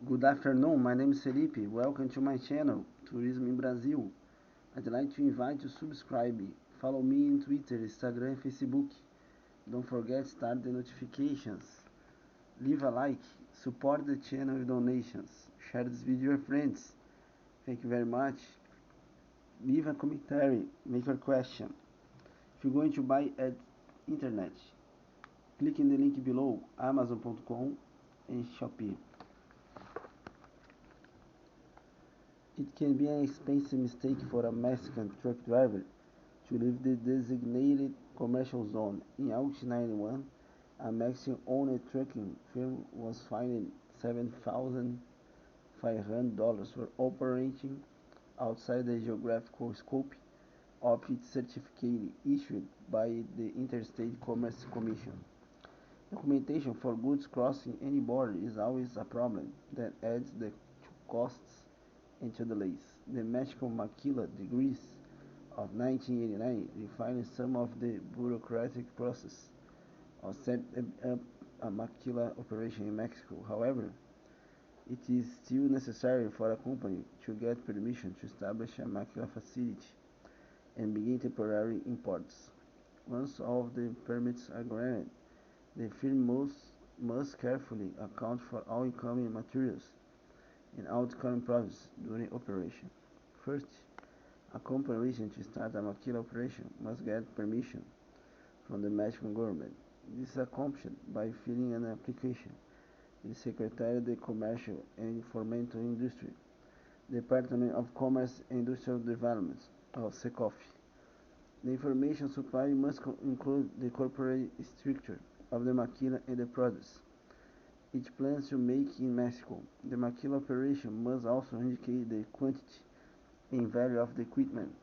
Good afternoon, my name is Felipe. Welcome to my channel, Tourism in Brazil. I'd like to invite you to subscribe. Follow me on Twitter, Instagram, and Facebook. Don't forget to start the notifications. Leave a like, support the channel with donations. Share this video with your friends. Thank you very much. Leave a commentary, make your question. If you're going to buy at internet, click in the link below, amazon.com and Shopee. It can be an expensive mistake for a Mexican truck driver to leave the designated commercial zone. In August 91, a Mexican-owned trucking firm was fined $7,500 for operating outside the geographical scope of its certificate issued by the Interstate Commerce Commission. Documentation for goods crossing any border is always a problem that adds to costs and to delays. The Mexican Maquila Decrees of 1989 refined some of the bureaucratic process of setting up a maquila operation in Mexico. However, it is still necessary for a company to get permission to establish a maquila facility and begin temporary imports. Once all of the permits are granted, the firm must carefully account for all incoming materials and outgoing products during operation. First, a company wishing to start a maquila operation must get permission from the Mexican government. This is accomplished by filling an application with the Secretary of the Commercial and Fomento Industry, Department of Commerce and Industrial Development, or SECOF. The information supplied must include the corporate structure of the maquila and the products it plans to make in Mexico. The maquila operation must also indicate the quantity and value of the equipment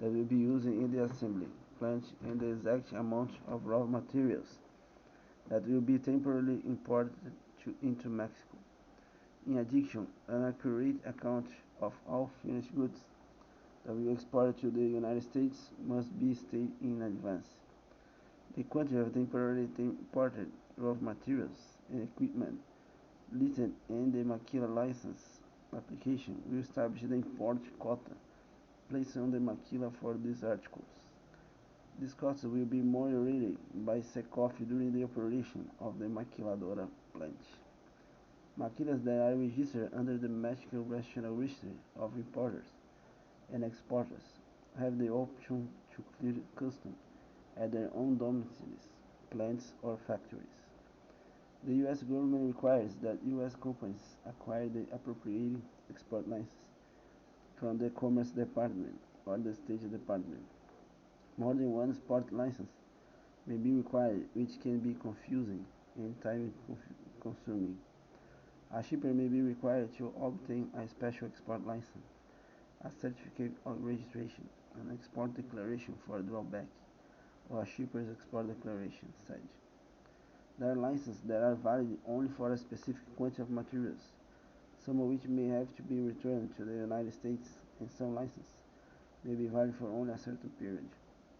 that will be used in the assembly plant and the exact amount of raw materials that will be temporarily imported into Mexico. In addition, an accurate account of all finished goods that will be exported to the United States must be stated in advance. The quantity of temporarily imported raw materials and equipment listed in the maquila license application will establish the import quota placed on the maquila for these articles. This quota will be moderated by SECOF during the operation of the maquiladora plant. Maquilas that are registered under the Mexican National Registry of Importers and Exporters have the option to clear customs at their own domiciles, plants, or factories. The U.S. government requires that U.S. companies acquire the appropriate export license from the Commerce Department or the State Department. More than one export license may be required, which can be confusing and time-consuming. A shipper may be required to obtain a special export license, a certificate of registration, an export declaration for drawback, or a shipper's export declaration stage. There are licenses that are valid only for a specific quantity of materials, some of which may have to be returned to the United States, and some licenses may be valid for only a certain period.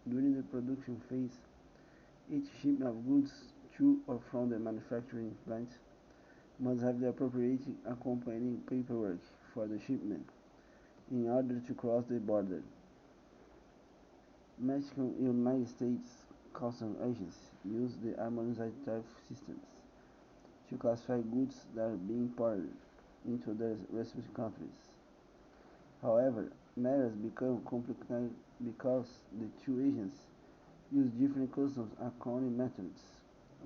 During the production phase, each shipment of goods to or from the manufacturing plant must have the appropriate accompanying paperwork for the shipment in order to cross the border. Mexican and United States Customs agents use the harmonized tariff systems to classify goods that are being imported into their respective countries. However, matters become complicated because the two agents use different customs accounting methods.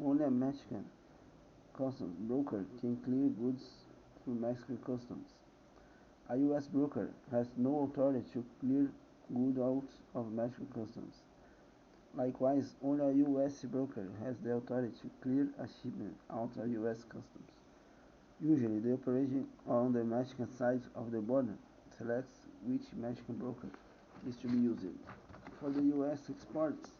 Only a Mexican customs broker can clear goods through Mexican customs. A U.S. broker has no authority to clear goods out of Mexican customs. Likewise, only a U.S. broker has the authority to clear a shipment out of U.S. customs. Usually, the operator on the Mexican side of the border selects which Mexican broker is to be used. For the U.S. exports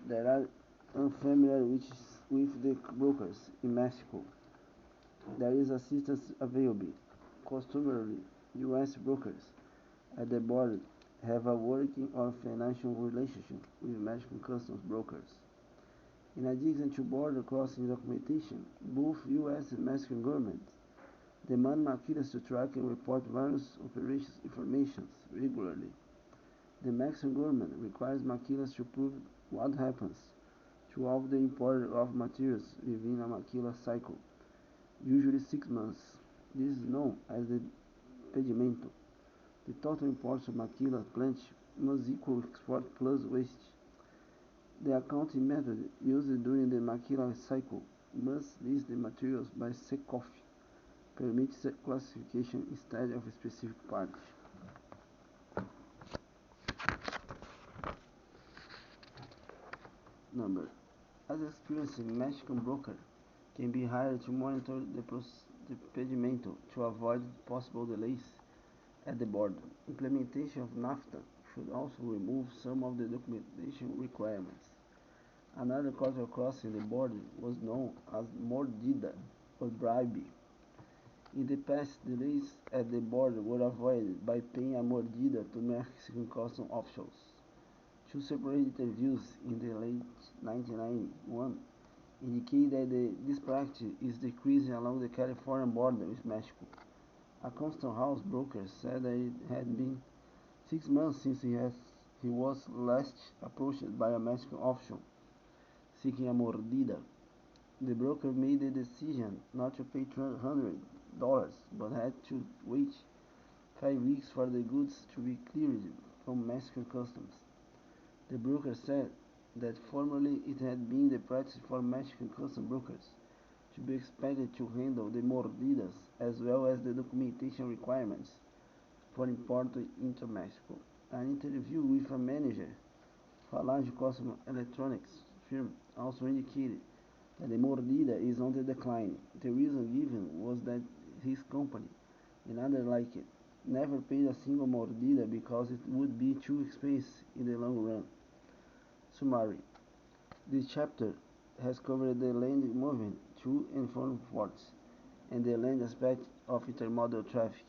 that are unfamiliar with the brokers in Mexico, there is assistance available. Customarily, U.S. brokers at the border have a working or financial relationship with Mexican customs brokers. In addition to border crossing documentation, both U.S. and Mexican governments Demand maquilas to track and report various operations information regularly. The Mexican government requires maquilas to prove what happens to all the import of materials within a maquila cycle, usually 6 months. This is known as the pedimento. The total imports of maquila plant must equal export plus waste. The accounting method used during the maquila cycle must list the materials by SECOF, permits classification instead of a specific part. Number. As experienced Mexican broker can be hired to monitor the pedimento to avoid possible delays at the border. Implementation of NAFTA should also remove some of the documentation requirements. Another cultural crossing the border was known as mordida or bribe. In the past, delays at the border were avoided by paying a mordida to Mexican custom officials. Two separate interviews in the late 1991 indicate that this practice is decreasing along the California border with Mexico. A custom house broker said that it had been 6 months since he was last approached by a Mexican official seeking a mordida. The broker made the decision not to pay $200, but had to wait 5 weeks for the goods to be cleared from Mexican customs. The broker said that formerly it had been the practice for Mexican custom brokers to be expected to handle the mordidas as well as the documentation requirements for import into Mexico. An interview with a manager for a large custom electronics firm also indicated that the mordida is on the decline. The reason given was that his company, and others like it, never paid a single mordida because it would be too expensive in the long run. Summary. This chapter has covered the land movement to and from ports and the land aspect of intermodal traffic.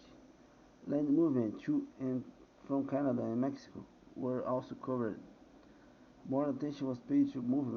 Land movement to and from Canada and Mexico were also covered. More attention was paid to movement